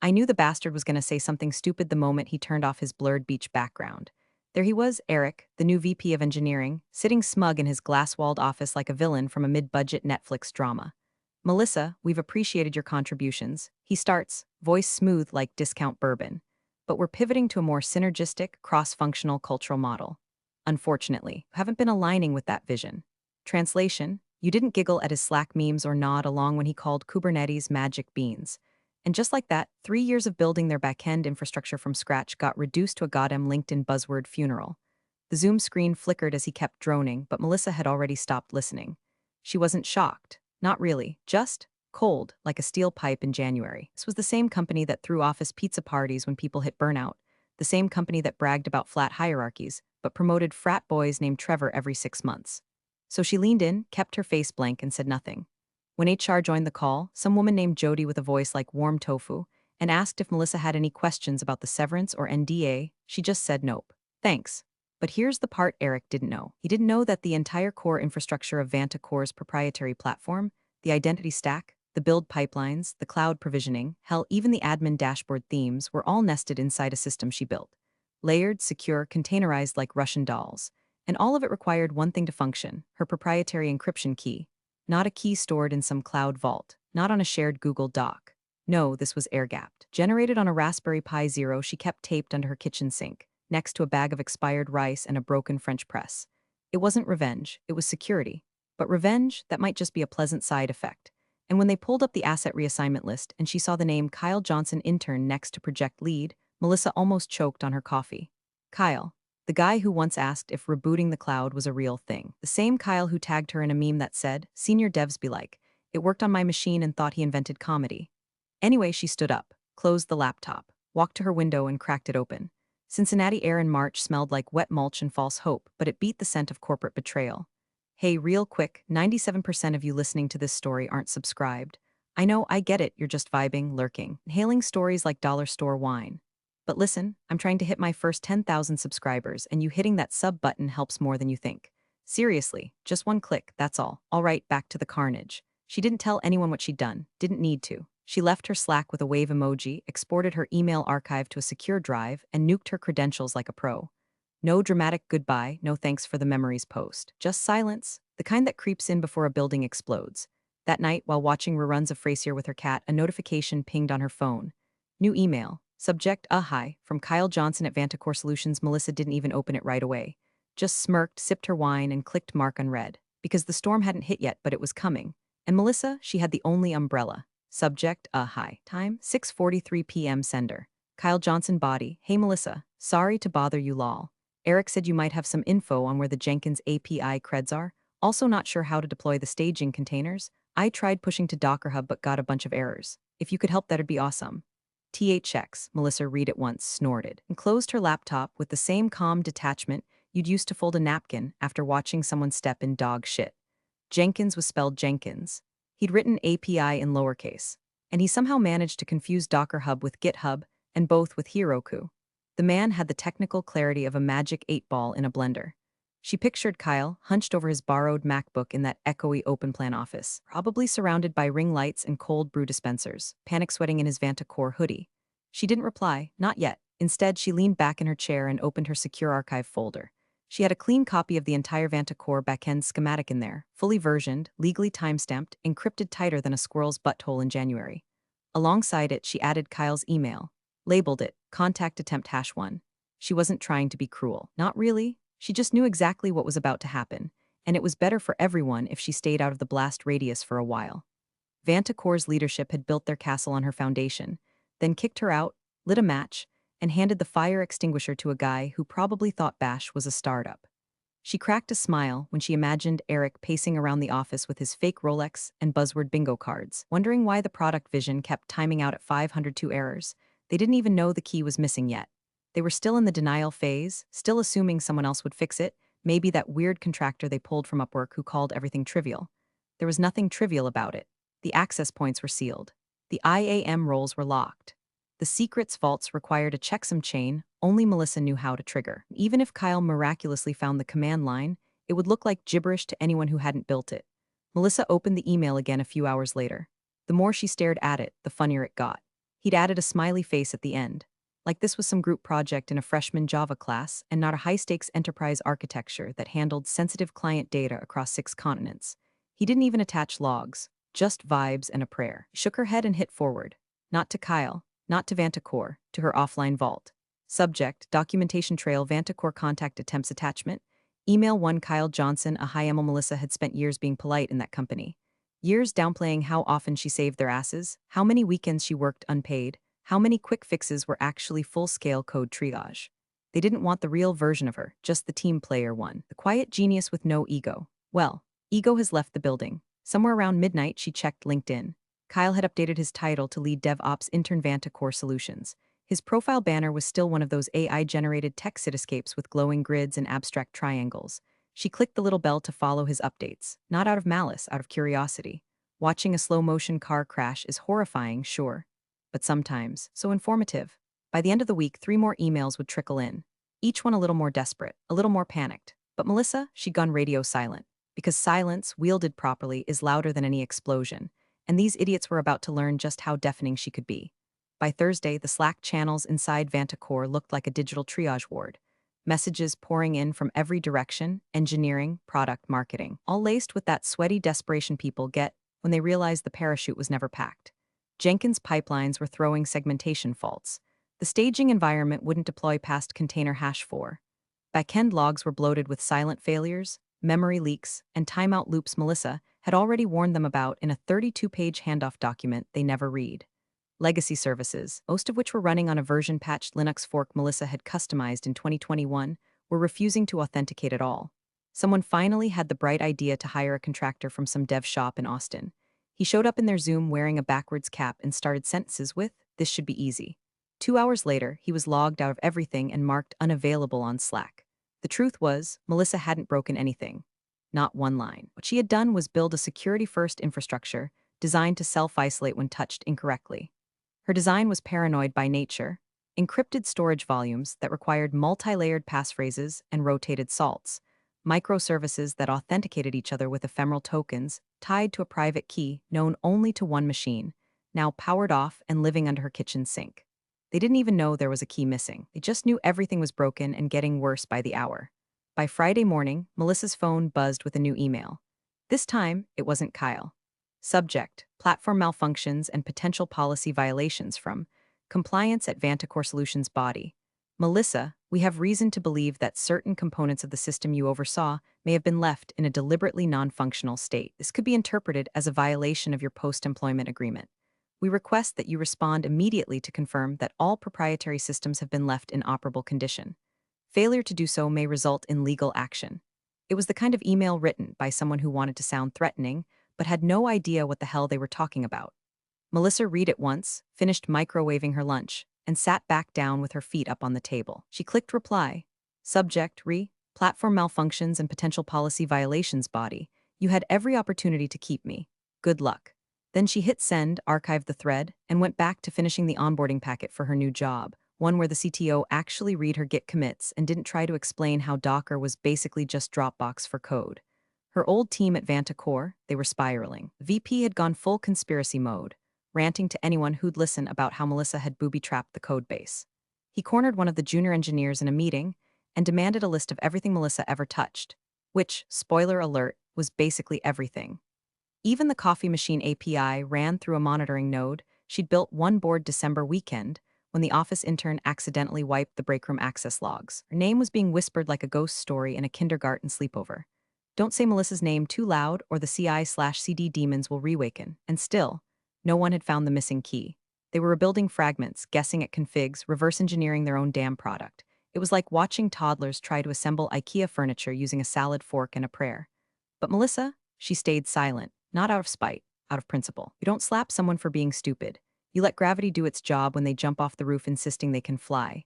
I knew the bastard was going to say something stupid the moment he turned off his blurred beach background. There he was, Eric, the new VP of engineering, sitting smug in his glass-walled office like a villain from a mid-budget Netflix drama. Melissa, we've appreciated your contributions. He starts, voice smooth like discount bourbon. But we're pivoting to a more synergistic, cross-functional cultural model. Unfortunately, you haven't been aligning with that vision. Translation, you didn't giggle at his Slack memes or nod along when he called Kubernetes magic beans. And just like that, 3 years of building their back-end infrastructure from scratch got reduced to a goddamn LinkedIn buzzword funeral. The Zoom screen flickered as he kept droning, but Melissa had already stopped listening. She wasn't shocked. Not really. Just cold, like a steel pipe in January. This was the same company that threw office pizza parties when people hit burnout. The same company that bragged about flat hierarchies, but promoted frat boys named Trevor every 6 months. So she leaned in, kept her face blank, and said nothing. When HR joined the call, some woman named Jody with a voice like warm tofu, and asked if Melissa had any questions about the severance or NDA, she just said nope. Thanks. But here's the part Eric didn't know. He didn't know that the entire core infrastructure of Vantacore's proprietary platform, the identity stack, the build pipelines, the cloud provisioning, hell, even the admin dashboard themes were all nested inside a system she built. Layered, secure, containerized like Russian dolls. And all of it required one thing to function, her proprietary encryption key. Not a key stored in some cloud vault, not on a shared Google Doc. No, this was air-gapped. Generated on a Raspberry Pi Zero she kept taped under her kitchen sink, next to a bag of expired rice and a broken French press. It wasn't revenge, it was security. But revenge, that might just be a pleasant side effect. And when they pulled up the asset reassignment list and she saw the name Kyle Johnson intern next to project lead, Melissa almost choked on her coffee. Kyle. The guy who once asked if rebooting the cloud was a real thing. The same Kyle who tagged her in a meme that said, "Senior devs be like, it worked on my machine and thought he invented comedy." Anyway, she stood up, closed the laptop, walked to her window and cracked it open. Cincinnati air in March smelled like wet mulch and false hope, but it beat the scent of corporate betrayal. Hey, real quick, 97% of you listening to this story aren't subscribed. I know, I get it, you're just vibing, lurking, inhaling stories like dollar store wine. But listen, I'm trying to hit my first 10,000 subscribers, and you hitting that sub button helps more than you think. Seriously, just one click, that's all. All right, back to the carnage. She didn't tell anyone what she'd done, didn't need to. She left her Slack with a wave emoji, exported her email archive to a secure drive, and nuked her credentials like a pro. No dramatic goodbye, no thanks for the memories post. Just silence, the kind that creeps in before a building explodes. That night, while watching reruns of Frasier with her cat, a notification pinged on her phone. New email. Subject, hi, from Kyle Johnson at Vantacore Solutions. Melissa didn't even open it right away. Just smirked, sipped her wine, and clicked mark unread. Because the storm hadn't hit yet, but it was coming. And Melissa, she had the only umbrella. Subject, hi. Time, 6:43 p.m. Sender. Kyle Johnson body, hey Melissa, sorry to bother you lol. Eric said you might have some info on where the Jenkins API creds are. Also not sure how to deploy the staging containers. I tried pushing to Docker Hub but got a bunch of errors. If you could help, that'd be awesome. THX, Melissa read it once, snorted, and closed her laptop with the same calm detachment you'd used to fold a napkin after watching someone step in dog shit. Jenkins was spelled Jenkins. He'd written API in lowercase, and he somehow managed to confuse Docker Hub with GitHub, and both with Heroku. The man had the technical clarity of a magic 8-ball in a blender. She pictured Kyle, hunched over his borrowed MacBook in that echoey open-plan office, probably surrounded by ring lights and cold brew dispensers, panic sweating in his Vantacore hoodie. She didn't reply, not yet. Instead, she leaned back in her chair and opened her secure archive folder. She had a clean copy of the entire Vantacore backend schematic in there, fully versioned, legally timestamped, encrypted tighter than a squirrel's butthole in January. Alongside it, she added Kyle's email, labeled it, contact attempt #1. She wasn't trying to be cruel. Not really. She just knew exactly what was about to happen, and it was better for everyone if she stayed out of the blast radius for a while. Vantacore's leadership had built their castle on her foundation, then kicked her out, lit a match, and handed the fire extinguisher to a guy who probably thought Bash was a startup. She cracked a smile when she imagined Eric pacing around the office with his fake Rolex and buzzword bingo cards, wondering why the product vision kept timing out at 502 errors. They didn't even know the key was missing yet. They were still in the denial phase, still assuming someone else would fix it, maybe that weird contractor they pulled from Upwork who called everything trivial. There was nothing trivial about it. The access points were sealed. The IAM roles were locked. The secrets vaults required a checksum chain only Melissa knew how to trigger. Even if Kyle miraculously found the command line, it would look like gibberish to anyone who hadn't built it. Melissa opened the email again a few hours later. The more she stared at it, the funnier it got. He'd added a smiley face at the end, like this was some group project in a freshman Java class and not a high-stakes enterprise architecture that handled sensitive client data across 6 continents. He didn't even attach logs, just vibes and a prayer. Shook her head and hit forward. Not to Kyle, not to Vantacore, to her offline vault. Subject, documentation trail Vantacore contact attempts attachment. Email 1 Kyle Johnson. A high Emil Melissa had spent years being polite in that company. Years downplaying how often she saved their asses, how many weekends she worked unpaid, how many quick fixes were actually full-scale code triage. They didn't want the real version of her, just the team player one, the quiet genius with no ego. Well, ego has left the building. Somewhere around midnight, she checked LinkedIn. Kyle had updated his title to lead DevOps intern Vantacore Solutions. His profile banner was still one of those AI-generated tech cityscapes with glowing grids and abstract triangles. She clicked the little bell to follow his updates, not out of malice, out of curiosity. Watching a slow-motion car crash is horrifying, sure, but sometimes so informative. By the end of the week, 3 more emails would trickle in, each one a little more desperate, a little more panicked. But Melissa, she'd gone radio silent, because silence, wielded properly, is louder than any explosion, and these idiots were about to learn just how deafening she could be. By Thursday, the Slack channels inside Vantacore looked like a digital triage ward. Messages pouring in from every direction, engineering, product, marketing, all laced with that sweaty desperation people get when they realize the parachute was never packed. Jenkins pipelines were throwing segmentation faults. The staging environment wouldn't deploy past container hash 4. Backend logs were bloated with silent failures, memory leaks, and timeout loops Melissa had already warned them about in a 32-page handoff document they never read. Legacy services, most of which were running on a version-patched Linux fork Melissa had customized in 2021, were refusing to authenticate at all. Someone finally had the bright idea to hire a contractor from some dev shop in Austin. He showed up in their Zoom wearing a backwards cap and started sentences with, "This should be easy." 2 hours later, he was logged out of everything and marked unavailable on Slack. The truth was, Melissa hadn't broken anything. Not one line. What she had done was build a security-first infrastructure designed to self-isolate when touched incorrectly. Her design was paranoid by nature, encrypted storage volumes that required multi-layered passphrases and rotated salts, microservices that authenticated each other with ephemeral tokens tied to a private key known only to one machine, now powered off and living under her kitchen sink. They didn't even know there was a key missing. They just knew everything was broken and getting worse by the hour. By Friday morning, Melissa's phone buzzed with a new email. This time, it wasn't Kyle. Subject, platform malfunctions and potential policy violations from Compliance at Vantacore Solutions Body. Melissa, we have reason to believe that certain components of the system you oversaw may have been left in a deliberately non-functional state. This could be interpreted as a violation of your post-employment agreement. We request that you respond immediately to confirm that all proprietary systems have been left in operable condition. Failure to do so may result in legal action. It was the kind of email written by someone who wanted to sound threatening, but had no idea what the hell they were talking about. Melissa read it once, finished microwaving her lunch, and sat back down with her feet up on the table. She clicked reply. Subject, platform malfunctions and potential policy violations body. You had every opportunity to keep me. Good luck. Then she hit send, archived the thread, and went back to finishing the onboarding packet for her new job, one where the CTO actually read her Git commits and didn't try to explain how Docker was basically just Dropbox for code. Her old team at Vantacore, they were spiraling. The VP had gone full conspiracy mode, ranting to anyone who'd listen about how Melissa had booby-trapped the codebase. He cornered one of the junior engineers in a meeting and demanded a list of everything Melissa ever touched, which, spoiler alert, was basically everything. Even the coffee machine API ran through a monitoring node she'd built one board December weekend when the office intern accidentally wiped the breakroom access logs. Her name was being whispered like a ghost story in a kindergarten sleepover. Don't say Melissa's name too loud or the CI/CD demons will reawaken. And still, no one had found the missing key. They were rebuilding fragments, guessing at configs, reverse engineering their own damn product. It was like watching toddlers try to assemble IKEA furniture using a salad fork and a prayer. But Melissa, she stayed silent, not out of spite, out of principle. You don't slap someone for being stupid. You let gravity do its job when they jump off the roof insisting they can fly.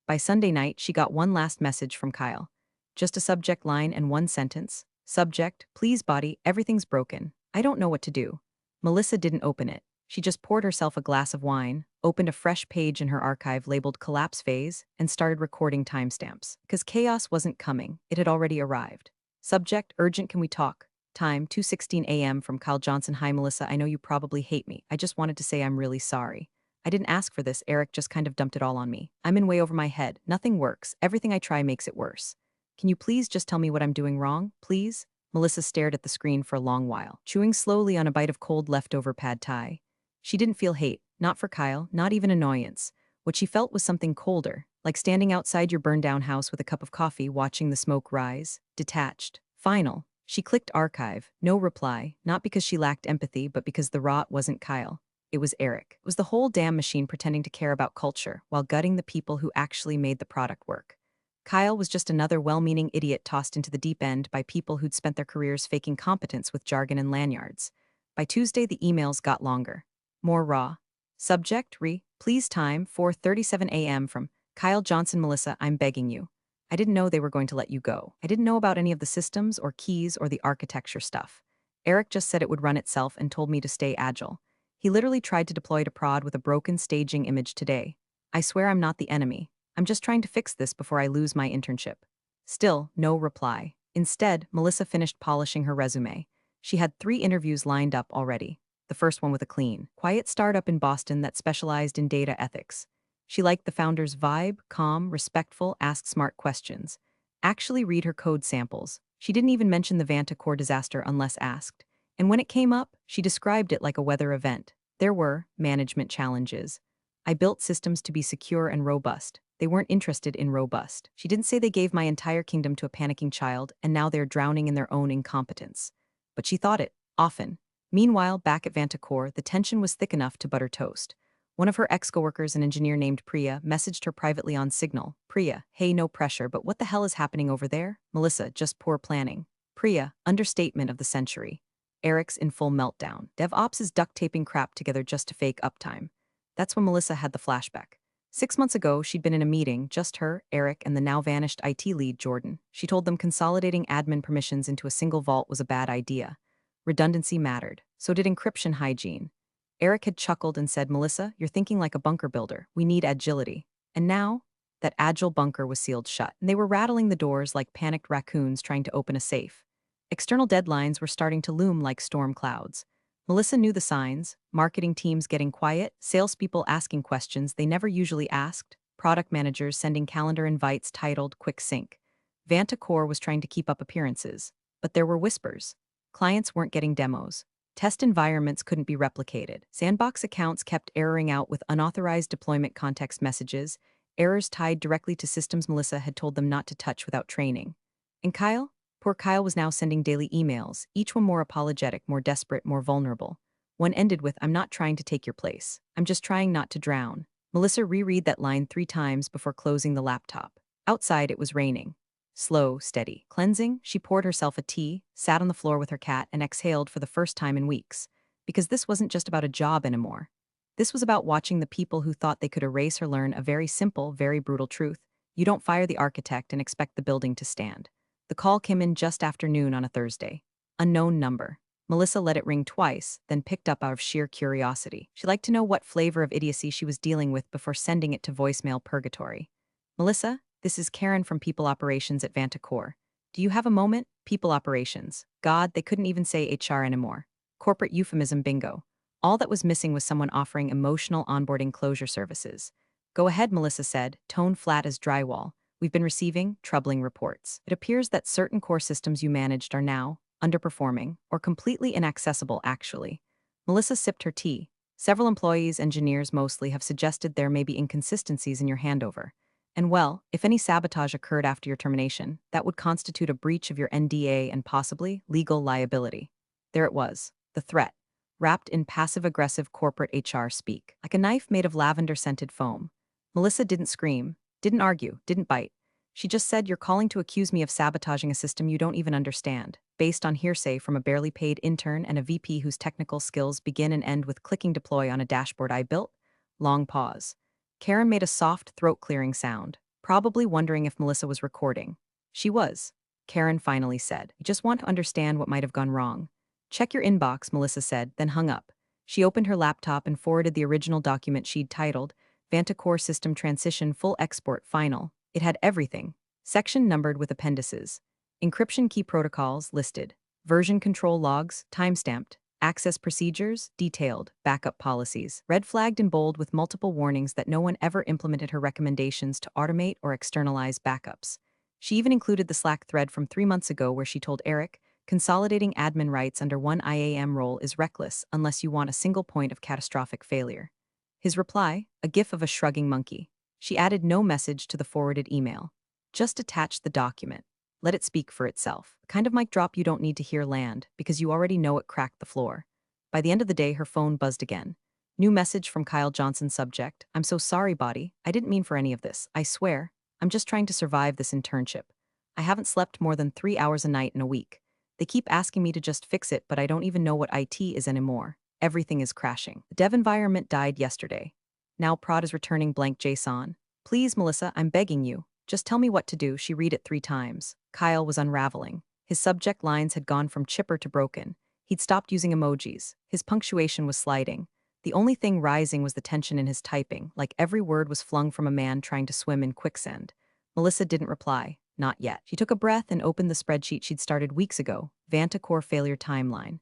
By Sunday night, she got one last message from Kyle. Just a subject line and one sentence. Subject, please body, everything's broken. I don't know what to do. Melissa didn't open it. She just poured herself a glass of wine, opened a fresh page in her archive labeled collapse phase, and started recording timestamps. Because chaos wasn't coming, it had already arrived. Subject, urgent, can we talk? Time, 2:16 a.m. from Kyle Johnson. Hi Melissa, I know you probably hate me. I just wanted to say I'm really sorry. I didn't ask for this, Eric just kind of dumped it all on me. I'm in way over my head. Nothing works. Everything I try makes it worse. Can you please just tell me what I'm doing wrong, please? Melissa stared at the screen for a long while, chewing slowly on a bite of cold leftover pad thai. She didn't feel hate, not for Kyle, not even annoyance. What she felt was something colder, like standing outside your burned-down house with a cup of coffee watching the smoke rise, detached, final. She clicked archive, no reply, not because she lacked empathy, but because the rot wasn't Kyle. It was Eric. It was the whole damn machine pretending to care about culture while gutting the people who actually made the product work. Kyle was just another well-meaning idiot tossed into the deep end by people who'd spent their careers faking competence with jargon and lanyards. By Tuesday, the emails got longer. More raw. Subject, please time, 4:37 a.m. from Kyle Johnson. Melissa, I'm begging you. I didn't know they were going to let you go. I didn't know about any of the systems or keys or the architecture stuff. Eric just said it would run itself and told me to stay agile. He literally tried to deploy to prod with a broken staging image today. I swear I'm not the enemy. I'm just trying to fix this before I lose my internship. Still, no reply. Instead, Melissa finished polishing her resume. She had 3 interviews lined up already. The first one with a clean, quiet startup in Boston that specialized in data ethics. She liked the founder's vibe, calm, respectful, ask smart questions. Actually read her code samples. She didn't even mention the Vantacore disaster unless asked. And when it came up, she described it like a weather event. There were management challenges. I built systems to be secure and robust. They weren't interested in robust. She didn't say they gave my entire kingdom to a panicking child, and now they're drowning in their own incompetence. But she thought it, often. Meanwhile, back at Vantacore, the tension was thick enough to butter toast. One of her ex-coworkers, an engineer named Priya, messaged her privately on Signal. Priya, hey, no pressure, but what the hell is happening over there? Melissa, just poor planning. Priya, understatement of the century. Eric's in full meltdown. DevOps is duct taping crap together just to fake uptime. That's when Melissa had the flashback. 6 months ago, she'd been in a meeting, just her, Eric, and the now-vanished IT lead, Jordan. She told them consolidating admin permissions into a single vault was a bad idea. Redundancy mattered. So did encryption hygiene. Eric had chuckled and said, Melissa, you're thinking like a bunker builder. We need agility. And now, that agile bunker was sealed shut, and they were rattling the doors like panicked raccoons trying to open a safe. External deadlines were starting to loom like storm clouds. Melissa knew the signs: marketing teams getting quiet, salespeople asking questions they never usually asked, product managers sending calendar invites titled Quick Sync. Vantacore was trying to keep up appearances, but there were whispers. Clients weren't getting demos. Test environments couldn't be replicated. Sandbox accounts kept erroring out with unauthorized deployment context messages, errors tied directly to systems Melissa had told them not to touch without training. And Kyle? Poor Kyle was now sending daily emails, each one more apologetic, more desperate, more vulnerable. One ended with, I'm not trying to take your place. I'm just trying not to drown. Melissa reread that line 3 times before closing the laptop. Outside, it was raining. Slow, steady. Cleansing, she poured herself a tea, sat on the floor with her cat, and exhaled for the first time in weeks. Because this wasn't just about a job anymore. This was about watching the people who thought they could erase or learn a very simple, very brutal truth. You don't fire the architect and expect the building to stand. The call came in just after noon on a Thursday. Unknown number. Melissa let it ring twice, then picked up out of sheer curiosity. She liked to know what flavor of idiocy she was dealing with before sending it to voicemail purgatory. Melissa, this is Karen from People Operations at Vantacore. Do you have a moment? People Operations. God, they couldn't even say HR anymore. Corporate euphemism bingo. All that was missing was someone offering emotional onboarding closure services. Go ahead, Melissa said, tone flat as drywall. We've been receiving troubling reports. It appears that certain core systems you managed are now underperforming or completely inaccessible, actually. Melissa sipped her tea. Several employees, engineers mostly, have suggested there may be inconsistencies in your handover. And well, if any sabotage occurred after your termination, that would constitute a breach of your NDA and possibly legal liability. There it was, the threat, wrapped in passive-aggressive corporate HR speak, like a knife made of lavender-scented foam. Melissa didn't scream, didn't argue, didn't bite. She just said, you're calling to accuse me of sabotaging a system you don't even understand, based on hearsay from a barely paid intern and a VP whose technical skills begin and end with clicking deploy on a dashboard I built. Long pause. Karen made a soft, throat-clearing sound, probably wondering if Melissa was recording. She was. Karen finally said, I just want to understand what might have gone wrong. Check your inbox, Melissa said, then hung up. She opened her laptop and forwarded the original document she'd titled, Vantacore System Transition Full Export Final. It had everything. Section numbered with appendices. Encryption key protocols listed. Version control logs, timestamped. Access procedures, detailed, backup policies, red flagged in bold with multiple warnings that no one ever implemented her recommendations to automate or externalize backups. She even included the Slack thread from 3 months ago where she told Eric, consolidating admin rights under one IAM role is reckless unless you want a single point of catastrophic failure. His reply, a gif of a shrugging monkey. She added no message to the forwarded email. Just attach the document. Let it speak for itself. The kind of mic drop you don't need to hear land, because you already know it cracked the floor. By the end of the day, her phone buzzed again. New message from Kyle Johnson subject, I'm so sorry, body. I didn't mean for any of this. I swear. I'm just trying to survive this internship. I haven't slept more than 3 hours a night in a week. They keep asking me to just fix it, but I don't even know what IT is anymore. Everything is crashing. The dev environment died yesterday. Now prod is returning blank JSON. Please, Melissa, I'm begging you. Just tell me what to do. She read it 3 times. Kyle was unraveling. His subject lines had gone from chipper to broken. He'd stopped using emojis. His punctuation was sliding. The only thing rising was the tension in his typing, like every word was flung from a man trying to swim in quicksand. Melissa didn't reply. Not yet. She took a breath and opened the spreadsheet she'd started weeks ago, Vanta Core Failure Timeline.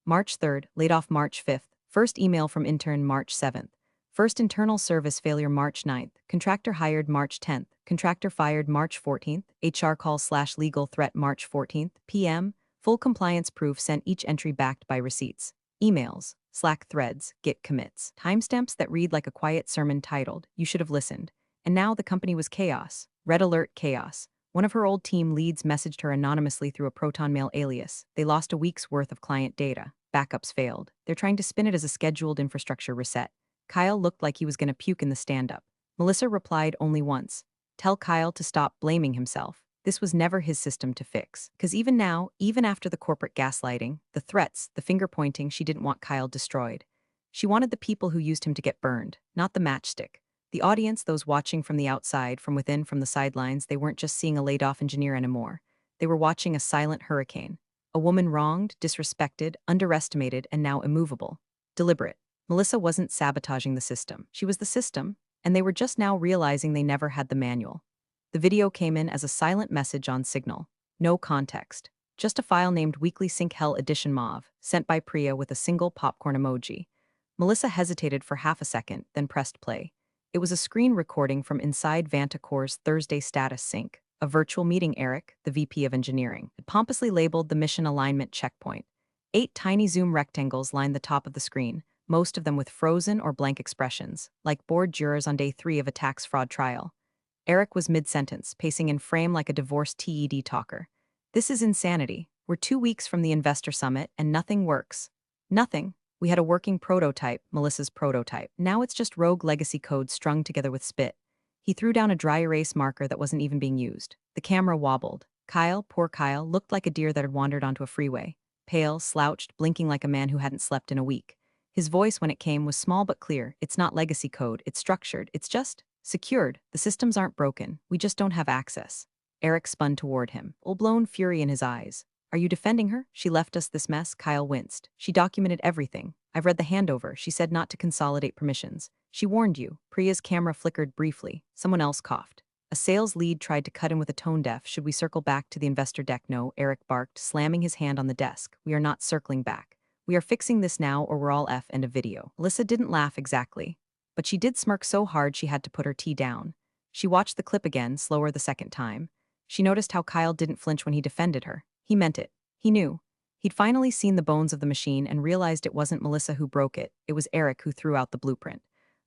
March 3rd, laid off March 5th, first email from intern March 7th. First internal service failure March 9th, contractor hired March 10th, contractor fired March 14th, HR call/legal threat March 14th, PM, full compliance proof sent each entry backed by receipts. Emails, Slack threads, Git commits, timestamps that read like a quiet sermon titled, You Should Have Listened. And now the company was chaos. Red alert chaos. One of her old team leads messaged her anonymously through a Proton Mail alias. They lost a week's worth of client data. Backups failed. They're trying to spin it as a scheduled infrastructure reset. Kyle looked like he was going to puke in the stand-up. Melissa replied only once. Tell Kyle to stop blaming himself. This was never his system to fix. Because even now, even after the corporate gaslighting, the threats, the finger-pointing, she didn't want Kyle destroyed. She wanted the people who used him to get burned, not the matchstick. The audience, those watching from the outside, from within, from the sidelines, they weren't just seeing a laid-off engineer anymore. They were watching a silent hurricane. A woman wronged, disrespected, underestimated, and now immovable. Deliberate. Melissa wasn't sabotaging the system. She was the system, and they were just now realizing they never had the manual. The video came in as a silent message on Signal. No context. Just a file named Weekly Sync Hell Edition Mauve, sent by Priya with a single popcorn emoji. Melissa hesitated for half a second, then pressed play. It was a screen recording from inside Vanta Core's Thursday status sync. A virtual meeting Eric, the VP of Engineering, had pompously labeled the mission alignment checkpoint. 8 tiny zoom rectangles lined the top of the screen, most of them with frozen or blank expressions, like bored jurors on day 3 of a tax fraud trial. Eric was mid-sentence, pacing in frame like a divorced TED talker. This is insanity. We're 2 weeks from the investor summit and nothing works. Nothing. We had a working prototype, Melissa's prototype. Now it's just rogue legacy code strung together with spit. He threw down a dry erase marker that wasn't even being used. The camera wobbled. Kyle, poor Kyle, looked like a deer that had wandered onto a freeway. Pale, slouched, blinking like a man who hadn't slept in a week. His voice, when it came, was small but clear. It's not legacy code, it's structured, it's just secured. The systems aren't broken, we just don't have access. Eric spun toward him, full-blown fury in his eyes. Are you defending her? She left us this mess, Kyle winced. She documented everything. I've read the handover. She said not to consolidate permissions. She warned you. Priya's camera flickered briefly. Someone else coughed. A sales lead tried to cut in with a tone deaf. Should we circle back to the investor deck? No, Eric barked, slamming his hand on the desk. We are not circling back. We are fixing this now or we're all F. End of video. Melissa didn't laugh exactly, but she did smirk so hard she had to put her tea down. She watched the clip again, slower the second time. She noticed how Kyle didn't flinch when he defended her. He meant it. He knew. He'd finally seen the bones of the machine and realized it wasn't Melissa who broke it. It was Eric who threw out the blueprint.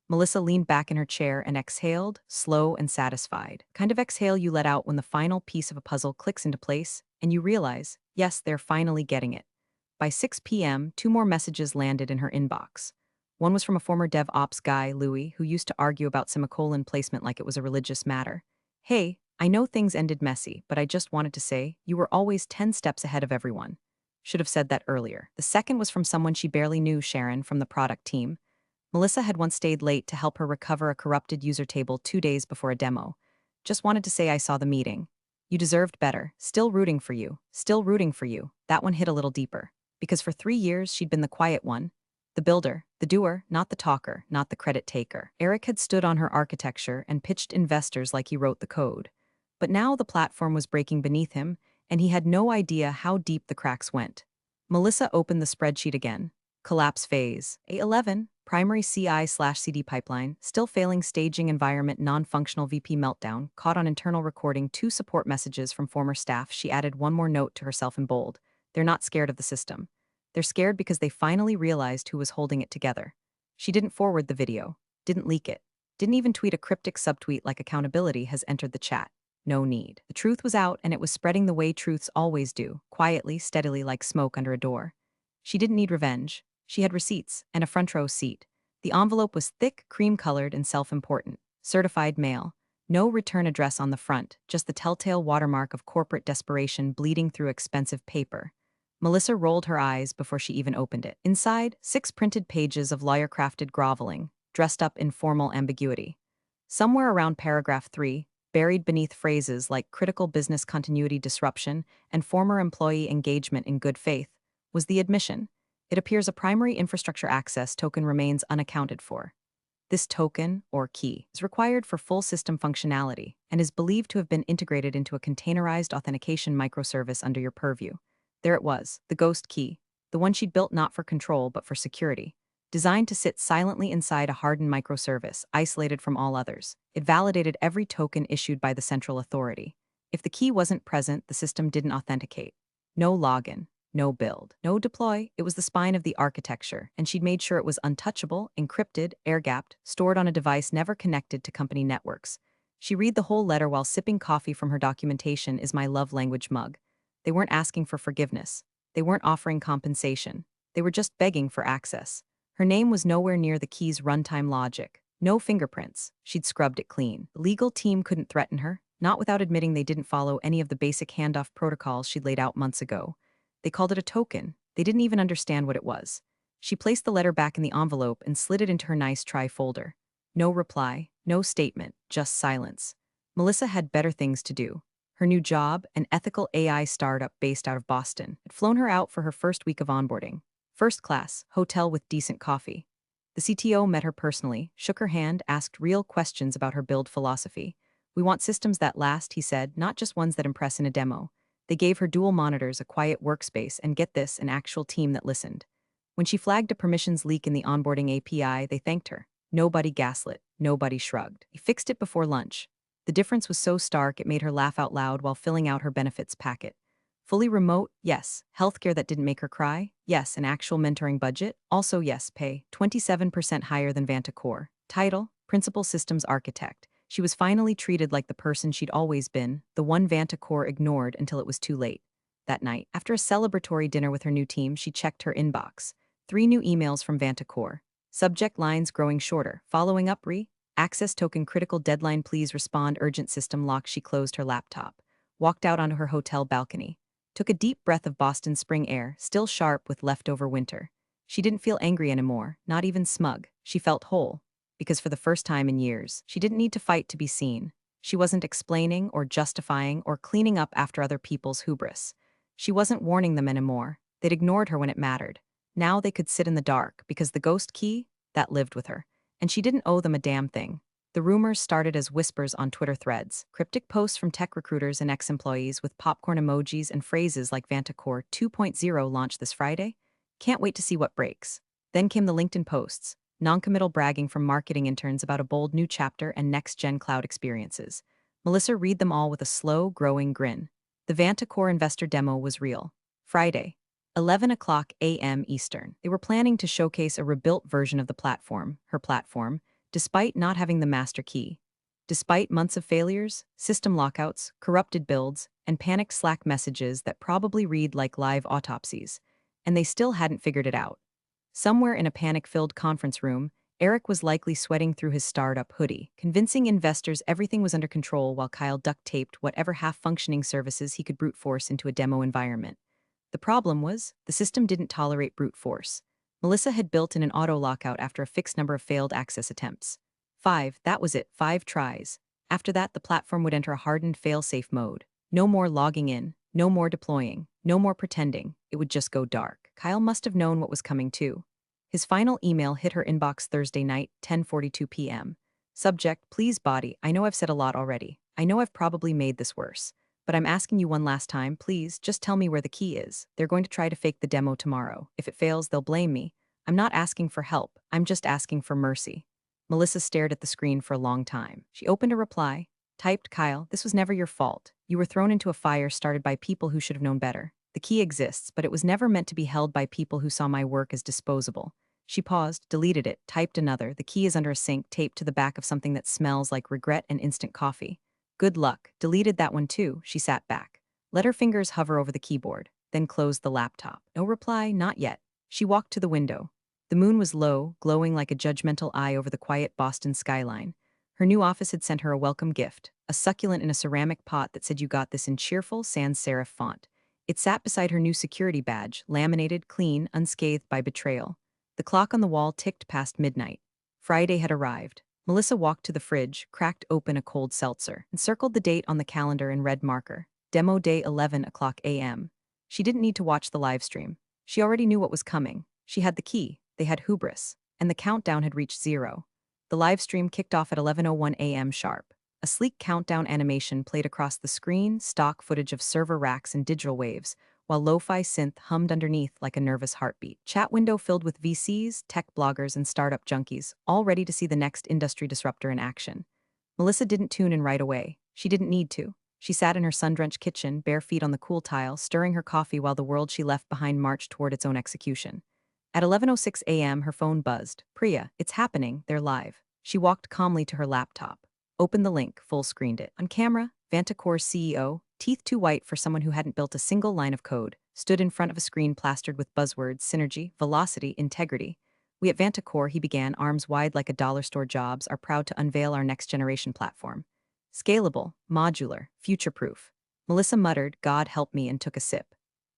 Melissa leaned back in her chair and exhaled, slow and satisfied. Kind of exhale you let out when the final piece of a puzzle clicks into place and you realize, yes, they're finally getting it. By 6 p.m., 2 more messages landed in her inbox. One was from a former DevOps guy, Louis, who used to argue about semicolon placement like it was a religious matter. Hey, I know things ended messy, but I just wanted to say, you were always 10 steps ahead of everyone. Should have said that earlier. The second was from someone she barely knew, Sharon, from the product team. Melissa had once stayed late to help her recover a corrupted user table 2 days before a demo. Just wanted to say I saw the meeting. You deserved better. Still rooting for you. Still rooting for you. That one hit a little deeper. Because for 3 years, she'd been the quiet one. The builder, the doer, not the talker, not the credit taker. Eric had stood on her architecture and pitched investors like he wrote the code. But now the platform was breaking beneath him, and he had no idea how deep the cracks went. Melissa opened the spreadsheet again. collapse phase. A11, primary CI/CD pipeline, still failing staging environment non-functional VP meltdown, caught on internal recording 2 support messages from former staff. She added one more note to herself in bold. They're not scared of the system. They're scared because they finally realized who was holding it together. She didn't forward the video, didn't leak it, didn't even tweet a cryptic subtweet like accountability has entered the chat. No need. The truth was out, and it was spreading the way truths always do, quietly, steadily, like smoke under a door. She didn't need revenge. She had receipts and a front row seat. The envelope was thick, cream-colored, and self-important. Certified mail. No return address on the front, just the telltale watermark of corporate desperation bleeding through expensive paper. Melissa rolled her eyes before she even opened it. Inside, 6 printed pages of lawyer-crafted groveling, dressed up in formal ambiguity. Somewhere around paragraph 3, buried beneath phrases like critical business continuity disruption and former employee engagement in good faith, was the admission. It appears a primary infrastructure access token remains unaccounted for. This token, or key, is required for full system functionality and is believed to have been integrated into a containerized authentication microservice under your purview. There it was, the ghost key, the one she'd built not for control but for security. Designed to sit silently inside a hardened microservice, isolated from all others, it validated every token issued by the central authority. If the key wasn't present, the system didn't authenticate. No login, no build, no deploy. It was the spine of the architecture, and she'd made sure it was untouchable, encrypted, air-gapped, stored on a device never connected to company networks. She read the whole letter while sipping coffee from her documentation is my love language mug. They weren't asking for forgiveness. They weren't offering compensation. They were just begging for access. Her name was nowhere near the key's runtime logic. No fingerprints. She'd scrubbed it clean. The legal team couldn't threaten her, not without admitting they didn't follow any of the basic handoff protocols she'd laid out months ago. They called it a token. They didn't even understand what it was. She placed the letter back in the envelope and slid it into her nice try folder. No reply, no statement, just silence. Melissa had better things to do. Her new job, an ethical AI startup based out of Boston, had flown her out for her first week of onboarding. First class, hotel with decent coffee. The CTO met her personally, shook her hand, asked real questions about her build philosophy. We want systems that last, he said, not just ones that impress in a demo. They gave her dual monitors, a quiet workspace, and get this, an actual team that listened. When she flagged a permissions leak in the onboarding API, they thanked her. Nobody gaslit, nobody shrugged. He fixed it before lunch. The difference was so stark it made her laugh out loud while filling out her benefits packet. Fully remote? Yes. Healthcare that didn't make her cry? Yes. An actual mentoring budget? Also yes. Pay 27% higher than Vantacore. Title? Principal Systems Architect. She was finally treated like the person she'd always been, the one Vantacore ignored until it was too late. That night, after a celebratory dinner with her new team, she checked her inbox. 3 new emails from Vantacore. Subject lines growing shorter. Following up access token critical deadline please respond urgent system lock. She closed her laptop. Walked out onto her hotel balcony. Took a deep breath of Boston spring air, still sharp with leftover winter. She didn't feel angry anymore, not even smug. She felt whole. Because for the first time in years, she didn't need to fight to be seen. She wasn't explaining or justifying or cleaning up after other people's hubris. She wasn't warning them anymore. They'd ignored her when it mattered. Now they could sit in the dark because the ghost key, that lived with her. And she didn't owe them a damn thing. The rumors started as whispers on Twitter threads, cryptic posts from tech recruiters and ex-employees with popcorn emojis and phrases like Vantacore 2.0 launched this Friday. Can't wait to see what breaks. Then came the LinkedIn posts, non-committal bragging from marketing interns about a bold new chapter and next-gen cloud experiences. Melissa read them all with a slow, growing grin. The Vantacore investor demo was real. Friday, 11 o'clock a.m. Eastern. They were planning to showcase a rebuilt version of the platform, her platform, despite not having the master key. Despite months of failures, system lockouts, corrupted builds, and panicked Slack messages that probably read like live autopsies. And they still hadn't figured it out. Somewhere in a panic-filled conference room, Eric was likely sweating through his startup hoodie, convincing investors everything was under control while Kyle duct-taped whatever half-functioning services he could brute force into a demo environment. The problem was, the system didn't tolerate brute force. Melissa had built in an auto-lockout after a fixed number of failed access attempts. 5, that was it, 5 tries. After that, the platform would enter a hardened fail-safe mode. No more logging in, no more deploying, no more pretending. It would just go dark. Kyle must have known what was coming too. His final email hit her inbox Thursday night, 10:42 p.m. Subject, please body, I know I've said a lot already. I know I've probably made this worse. But I'm asking you one last time, please, just tell me where the key is. They're going to try to fake the demo tomorrow. If it fails, they'll blame me. I'm not asking for help, I'm just asking for mercy. Melissa stared at the screen for a long time. She opened a reply, typed, Kyle, this was never your fault. You were thrown into a fire started by people who should have known better. The key exists, but it was never meant to be held by people who saw my work as disposable. She paused, deleted it, typed another. The key is under a sink, taped to the back of something that smells like regret and instant coffee. Good luck. Deleted that one too. She sat back. Let her fingers hover over the keyboard, then closed the laptop. No reply, not yet. She walked to the window. The moon was low, glowing like a judgmental eye over the quiet Boston skyline. Her new office had sent her a welcome gift, a succulent in a ceramic pot that said you got this in cheerful sans serif font. It sat beside her new security badge, laminated, clean, unscathed by betrayal. The clock on the wall ticked past midnight. Friday had arrived. Melissa walked to the fridge, cracked open a cold seltzer, and circled the date on the calendar in red marker. Demo day 11 o'clock a.m. She didn't need to watch the live stream. She already knew what was coming. She had the key. They had hubris. And the countdown had reached 0. The live stream kicked off at 11:01 a.m. sharp. A sleek countdown animation played across the screen, stock footage of server racks and digital waves, while lo-fi synth hummed underneath like a nervous heartbeat. Chat window filled with VCs, tech bloggers, and startup junkies, all ready to see the next industry disruptor in action. Melissa didn't tune in right away. She didn't need to. She sat in her sun-drenched kitchen, bare feet on the cool tile, stirring her coffee while the world she left behind marched toward its own execution. At 11:06 a.m., her phone buzzed. Priya, it's happening, they're live. She walked calmly to her laptop. Opened the link, full-screened it. On camera, Vantacore's CEO, teeth too white for someone who hadn't built a single line of code, stood in front of a screen plastered with buzzwords, synergy, velocity, integrity. We at Vantacore, he began, arms wide like a dollar store jobs, are proud to unveil our next-generation platform. Scalable, modular, future-proof. Melissa muttered, God help me, and took a sip.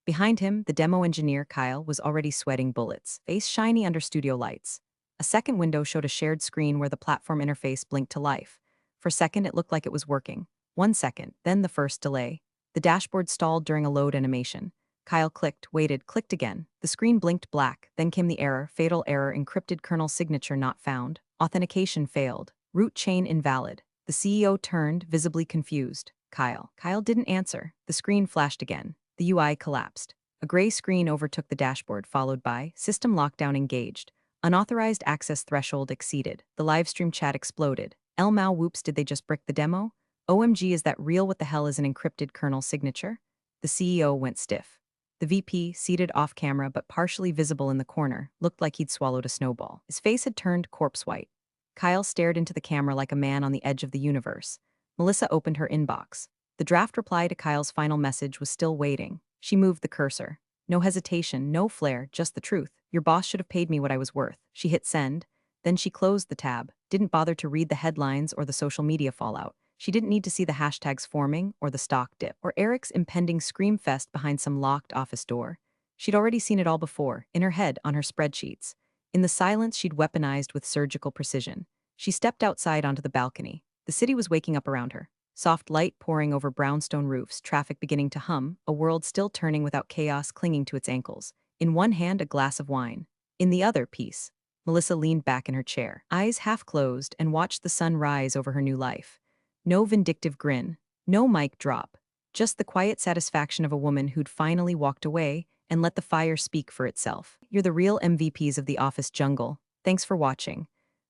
Behind him, the demo engineer, Kyle, was already sweating bullets, face shiny under studio lights. A second window showed a shared screen where the platform interface blinked to life. For a second, it looked like it was working. 1 second, then the first delay. The dashboard stalled during a load animation. Kyle clicked, waited, clicked again. The screen blinked black, then came the error, fatal error, encrypted kernel signature not found. Authentication failed. Root chain invalid. The CEO turned, visibly confused. Kyle. Kyle didn't answer. The screen flashed again. The UI collapsed. A gray screen overtook the dashboard, followed by System Lockdown Engaged. Unauthorized access threshold exceeded. The livestream chat exploded. Elmau whoops, did they just brick the demo? OMG, is that real? What the hell is an encrypted kernel signature? The CEO went stiff. The VP, seated off camera but partially visible in the corner, looked like he'd swallowed a snowball. His face had turned corpse white. Kyle stared into the camera like a man on the edge of the universe. Melissa opened her inbox. The draft reply to Kyle's final message was still waiting. She moved the cursor. No hesitation, no flair, just the truth. Your boss should have paid me what I was worth. She hit send. Then she closed the tab, didn't bother to read the headlines or the social media fallout. She didn't need to see the hashtags forming or the stock dip or Eric's impending scream fest behind some locked office door. She'd already seen it all before, in her head, on her spreadsheets. In the silence she'd weaponized with surgical precision. She stepped outside onto the balcony. The city was waking up around her. Soft light pouring over brownstone roofs, traffic beginning to hum, a world still turning without chaos clinging to its ankles. In one hand, a glass of wine. In the other, peace. Melissa leaned back in her chair, eyes half closed, and watched the sun rise over her new life. No vindictive grin, no mic drop, just the quiet satisfaction of a woman who'd finally walked away and let the fire speak for itself. You're the real MVPs of the office jungle. Thanks for watching.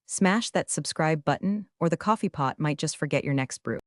Smash that subscribe button, or the coffee pot might just forget your next brew.